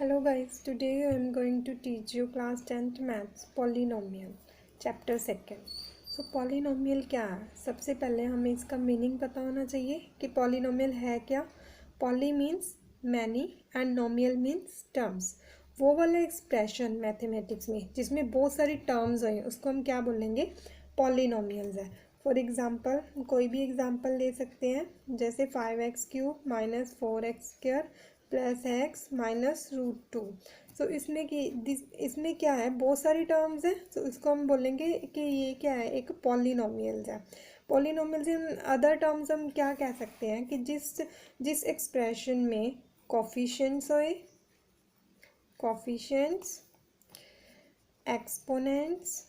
Hello guys, today I am going to teach you class 10th maths polynomial chapter 2. So polynomial क्या है? सबसे पहले हमें इसका मीनिंग पता होना चाहिए कि polynomial है क्या. Poly means many and nomial means terms. वो वाला एक्सप्रेशन मैथमेटिक्स में जिसमें बहुत सारी टर्म्स हैं उसको हम क्या बोलेंगे? पॉलिनोमियल्स है. फॉर एग्जांपल कोई भी एग्जांपल ले सकते हैं, जैसे 5x³ minus 4x² plus x minus √2. सो इसमें क्या है, बहुत सारी टर्म्स हैं. तो इसको हम बोलेंगे कि ये क्या है, एक पॉलिनोमियल्स है. पॉलिनोमियल्स इन अदर टर्म्स हम क्या कह सकते हैं कि जिस एक्सप्रेशन में कोफिशिएंट्स होए, कोफिशिएंट्स, एक्सपोनेंट्स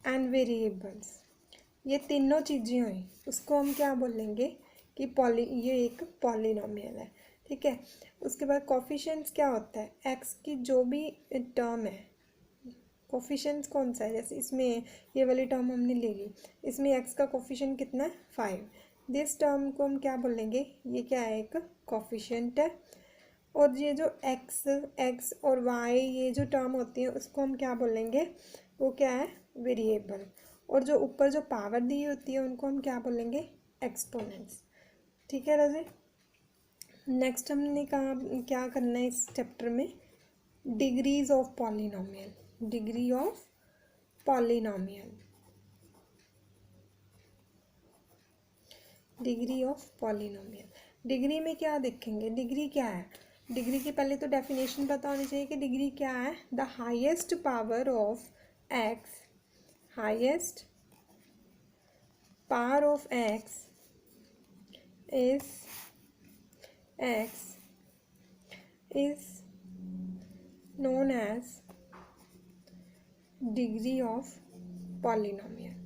एंड वेरिएबल्स, ये तीनों चीज़ें हुई, उसको हम क्या बोलेंगे कि ये एक पॉलिनोमियल है. ठीक है. उसके बाद कोफिशिएंट्स क्या होता है, एक्स की जो भी टर्म है. कोफिशिएंट्स कौन सा है, जैसे इसमें ये वाली टर्म हमने ले ली, इसमें एक्स का कोफिशिएंट कितना है, 5. दिस टर्म को हम क्या बोलेंगे, ये क्या है, एक कोफिशिएंट है. और ये जो एक्स और वाई ये जो टर्म होती है उसको हम क्या बोलेंगे, वो क्या है, वेरिएबल. और जो ऊपर जो पावर दी होती है उनको हम क्या बोलेंगे, एक्सपोनेंट्स. ठीक है राजे. नेक्स्ट हमने कहा क्या करना है इस चैप्टर में, degrees of polynomial. Degree of polynomial, degree of polynomial. Degree में क्या देखेंगे, डिग्री क्या है. डिग्री की पहले तो डेफिनेशन पता होनी चाहिए कि डिग्री क्या है. The highest power of x, highest power of x is known as degree of polynomial.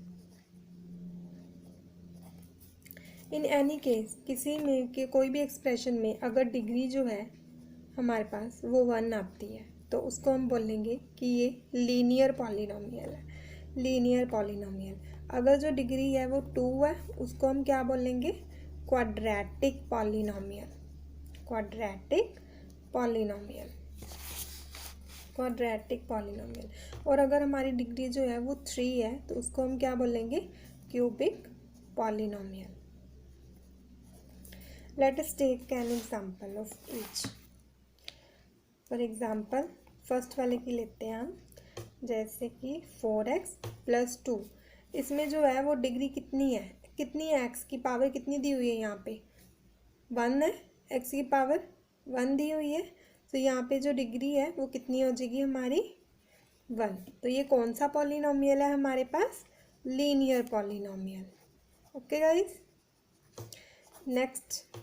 In any case, किसी में कि कोई भी एक्सप्रेशन में अगर डिग्री जो है हमारे पास वो 1 आती है तो उसको हम बोलेंगे कि ये लीनियर पॉलिनोमियल है. Linear polynomial. अगर जो डिग्री है वो 2 है उसको हम क्या बोलेंगे, quadratic polynomial. Quadratic polynomial, quadratic polynomial. और अगर हमारी डिग्री जो है वो 3 है तो उसको हम क्या बोलेंगे, cubic polynomial. Let us take an example of each. For example first वाले की लेते हैं हम, जैसे कि 4x + 2. इसमें जो है वो डिग्री कितनी है, एक्स की पावर कितनी दी हुई है, यहाँ पे 1 है, एक्स की पावर 1 दी हुई है. तो यहाँ पे जो डिग्री है वो कितनी हो जाएगी हमारी, 1. तो ये कौन सा पॉलिनोमियल है हमारे पास, linear polynomial. Okay guys. Next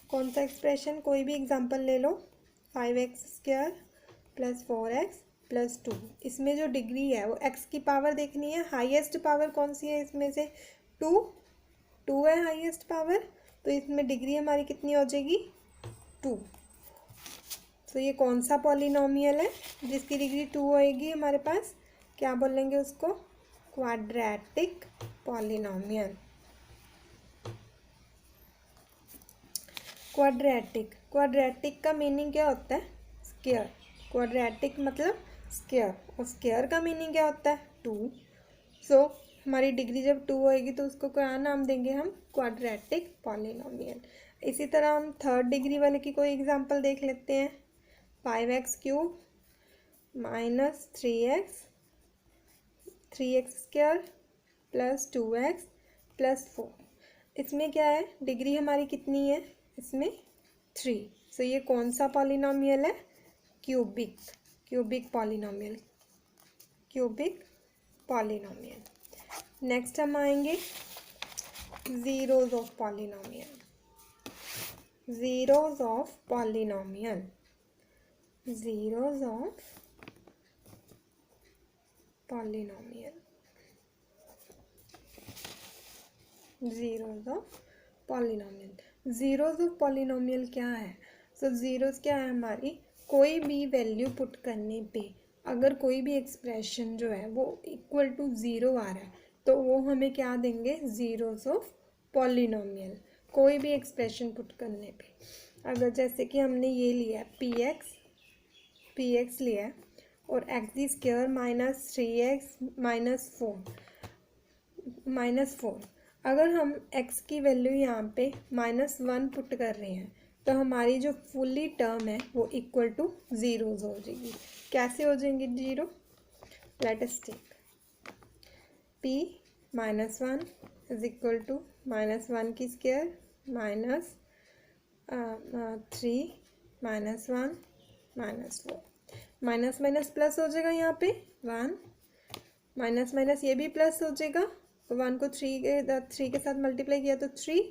कौन सा एक्सप्रेशन, कोई भी एग्जांपल ले लो. 5x² + 4x + 2. इसमें जो डिग्री है वो एक्स की पावर देखनी है. हाईएस्ट पावर कौन सी है इसमें से, 2 है हाईएस्ट पावर. तो इसमें डिग्री हमारी कितनी हो जाएगी, 2. तो ये कौन सा पॉलिनोमियल है जिसकी डिग्री 2 होएगी हमारे पास, क्या बोलेंगे उसको, क्वाड्रेटिक पॉलिनोमियल. क्वाड्रेटिक का मीनिंग क्या होता है, स्क्वायर. क्वाड्रेटिक मतलब स्क्वायर, और स्क्वायर का मीनिंग क्या होता है, 2. सो हमारी डिग्री जब 2 होएगी तो उसको क्या नाम देंगे हम, क्वाड्रेटिक पॉलिनोमियल. इसी तरह हम थर्ड डिग्री वाले की कोई एग्जांपल देख लेते हैं. 5x³ minus 3x² + 2x + 4. इसमें क्या है, डिग्री हमारी कितनी है, इसमें 3. सो ये कौन सा पॉलिनोमियल है, cubic polynomial, cubic polynomial. Next हम आएंगे zeros of polynomial. Zeros of polynomial, zeros of polynomial, zeros of polynomial. Zeros of polynomial क्या है, सो जीरोज क्या है हमारी, कोई भी वैल्यू पुट करने पे अगर कोई भी एक्सप्रेशन जो है वो इक्वल टू 0 आ रहा है तो वो हमें क्या देंगे, जीरोज ऑफ पॉलिनोमियल. कोई भी एक्सप्रेशन पुट करने पे अगर जैसे कि हमने ये लिया है पी एक्स लिया है और x² minus 3x minus four, अगर हम x की वैल्यू यहाँ पे -1 पुट कर रहे हैं तो हमारी जो फुल्ली टर्म है वो इक्वल टू ज़ीरोज़ हो जाएगी। कैसे हो जाएंगी zero? Let us take p -1 is equal to -1 की square minus 3 -1 -4, minus minus plus हो जाएगा, यहाँ पे 1 माइनस माइनस ये भी प्लस हो जाएगा, 1 को 3 के साथ मल्टीप्लाई किया तो 3,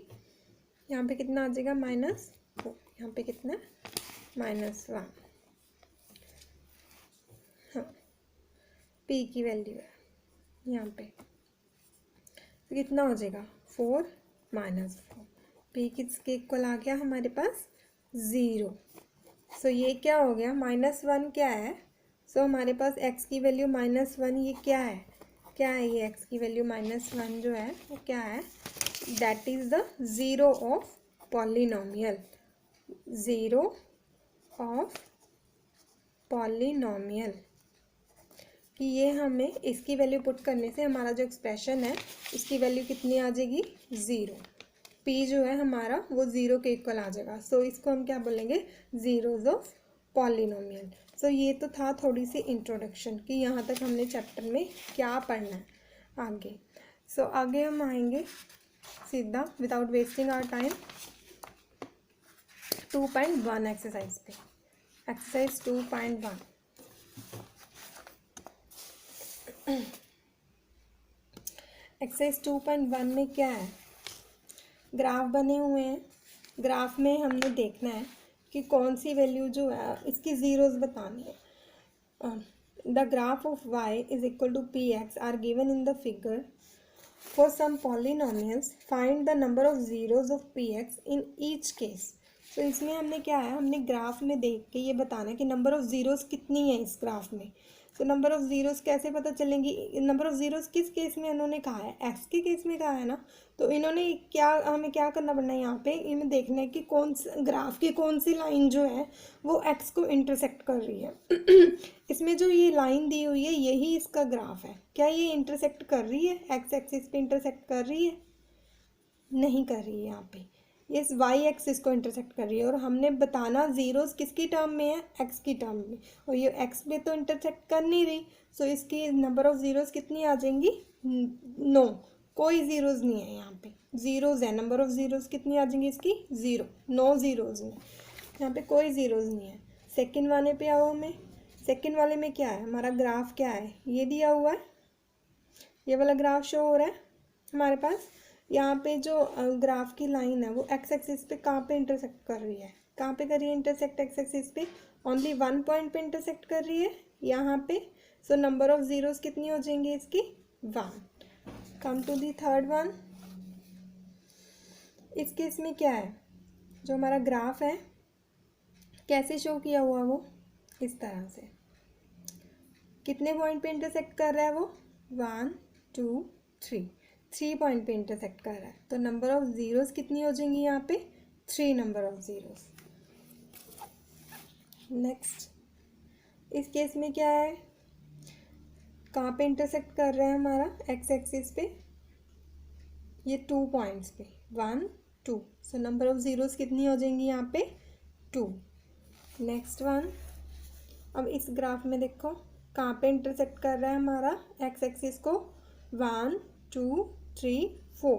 यहाँ पे कितना आ जाएगा -4, यहाँ पे कितना -1। हाँ, p की वैल्यू है यहाँ पे, तो कितना हो जाएगा 4 -4, p किसके इक्वल आ गया हमारे पास 0। सो ये क्या हो गया -1 क्या है? सो हमारे पास x की वैल्यू -1, ये क्या है ये x की वैल्यू -1 जो है वो क्या है? That is the zero of polynomial, zero of polynomial, कि ये हमें इसकी वैल्यू पुट करने से हमारा जो एक्सप्रेशन है उसकी वैल्यू कितनी आ जाएगी 0, p जो है हमारा वो 0 के इक्वल आ जाएगा। सो इसको हम क्या बोलेंगे? Zeros of polynomial. सो ये तो था थोड़ी सी इंट्रोडक्शन कि यहाँ तक हमने चैप्टर में क्या पढ़ना है आगे। सो आगे हम आएंगे सीधा without wasting our time 2.1 exercise पे। एक्सरसाइज 2.1 एक्सरसाइज 2.1 में क्या है? ग्राफ बने हुए हैं, ग्राफ में हमने देखना है कि कौन सी वैल्यू जो है इसकी ज़ीरोज़ बतानी है। The graph of y is equal to px are given in the figure for some polynomials, find the number of zeros of px in each case. तो इसमें हमने क्या है, हमने ग्राफ में देख के ये बताना है कि नंबर ऑफ़ ज़ीरोज़ कितनी है इस ग्राफ में। तो नंबर ऑफ़ ज़ीरोज़ कैसे पता चलेंगी? नंबर ऑफ़ ज़ीरोज़ किस केस में इन्होंने कहा है? एक्स के केस में कहा है ना। तो इन्होंने क्या, हमें क्या करना पड़ना है यहाँ पे, इन्हें देखना है कि कौन ग्राफ की कौन सी लाइन जो है वो एक्स को इंटरसेक्ट कर रही है। इसमें जो ये लाइन दी हुई है यही इसका ग्राफ है। क्या ये इंटरसेक्ट कर रही है? एक्स एक्सिस पे इंटरसेक्ट कर रही है? नहीं कर रही है। यहाँ पे ये इस वाई एक्सिस को इंटरसेक्ट कर रही है और हमने बताना ज़ीरोज़ किसकी टर्म में है? एक्स की टर्म में, और ये एक्स पे तो इंटरसेक्ट कर नहीं रही। सो इसकी नंबर ऑफ़ ज़ीरोज़ कितनी आ जाएंगी? नो, कोई ज़ीरोज़ नहीं है यहाँ पे, ज़ीरोज़ है। नंबर ऑफ़ ज़ीरोज़ कितनी आ जाएंगी इसकी? 0, नो ज़ीरोज़ में, यहाँ पे कोई ज़ीरोज़ नहीं है। सेकेंड वाले पे आओ, हमें सेकेंड वाले में क्या है? हमारा ग्राफ क्या है? ये दिया हुआ है, ये वाला ग्राफ शो हो रहा है हमारे पास। यहाँ पे जो ग्राफ की लाइन है वो एक्स एक्सिस पे कहाँ पे इंटरसेक्ट कर रही है? कहाँ पे कर रही है इंटरसेक्ट? एक्स एक्सिस पे ओनली 1 पॉइंट पे इंटरसेक्ट कर रही है, यहाँ पे। सो नंबर ऑफ ज़ीरोज़ कितनी हो जाएंगी इसकी? 1। Come to the third one. इस केस में क्या है, जो हमारा ग्राफ है कैसे शो किया हुआ वो इस तरह से, कितने पॉइंट पे इंटरसेक्ट कर रहा है वो? 1 2 3 पॉइंट पे इंटरसेक्ट कर रहा है। तो नंबर ऑफ ज़ीरोज़ कितनी हो जाएंगी यहाँ पे? 3 नंबर ऑफ ज़ीरोज़। नेक्स्ट, इस केस में क्या है, कहाँ पे इंटरसेक्ट कर रहा है हमारा एक्स एक्सिस पे? ये 2 पॉइंट्स पे, 1 2। सो नंबर ऑफ ज़ीरोज़ कितनी हो जाएंगी यहाँ पे? 2। नेक्स्ट वन, अब इस ग्राफ में देखो कहाँ पे इंटरसेक्ट कर रहा है हमारा एक्स एक्सिस को? 1 2 3 4।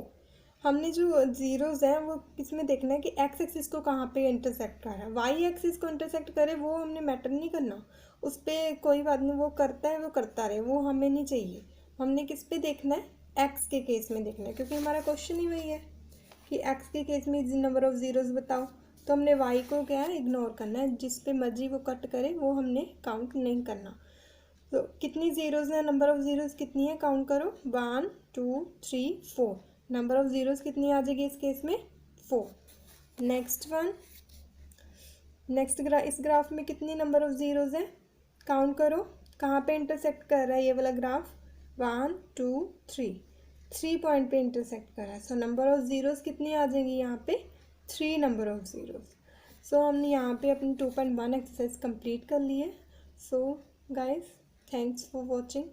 हमने जो ज़ीरोज़ हैं वो इसमें देखना है कि एक्स एक्सिस को कहाँ पे इंटरसेक्ट कर रहा है। वाई एक्सिस को इंटरसेक्ट करे वो हमने मैटर नहीं करना, उस पर कोई बात नहीं, वो करता है वो करता रहे, वो हमें नहीं चाहिए। हमने किस पे देखना है? एक्स के केस में देखना है, क्योंकि हमारा क्वेश्चन ही वही है कि एक्स के केस में नंबर ऑफ़ ज़ीरोज़ बताओ। तो हमने वाई को क्या है, इग्नोर करना है, जिस पे मर्जी वो कट करे वो हमने काउंट नहीं करना। तो कितनी ज़ीरोज़ हैं? नंबर ऑफ़ ज़ीरोज़ कितनी है? काउंट करो, 1 2 3 4। नंबर ऑफ़ ज़ीरोज़ कितनी आ जाएगी इस केस में? 4। नेक्स्ट वन, इस ग्राफ में कितनी नंबर ऑफ़ ज़ीरोज़ हैं? काउंट करो, कहाँ पे इंटरसेक्ट कर रहा है ये वाला ग्राफ? 1 2 3 पॉइंट पे इंटरसेक्ट कर रहा है। सो नंबर ऑफ़ ज़ीरोज़ कितनी आ जाएंगी यहाँ पे? 3 नंबर ऑफ़ ज़ीरोज़। सो हमने यहाँ पे अपनी 2.1 एक्सरसाइज कंप्लीट कर ली है। So guys, thanks for watching.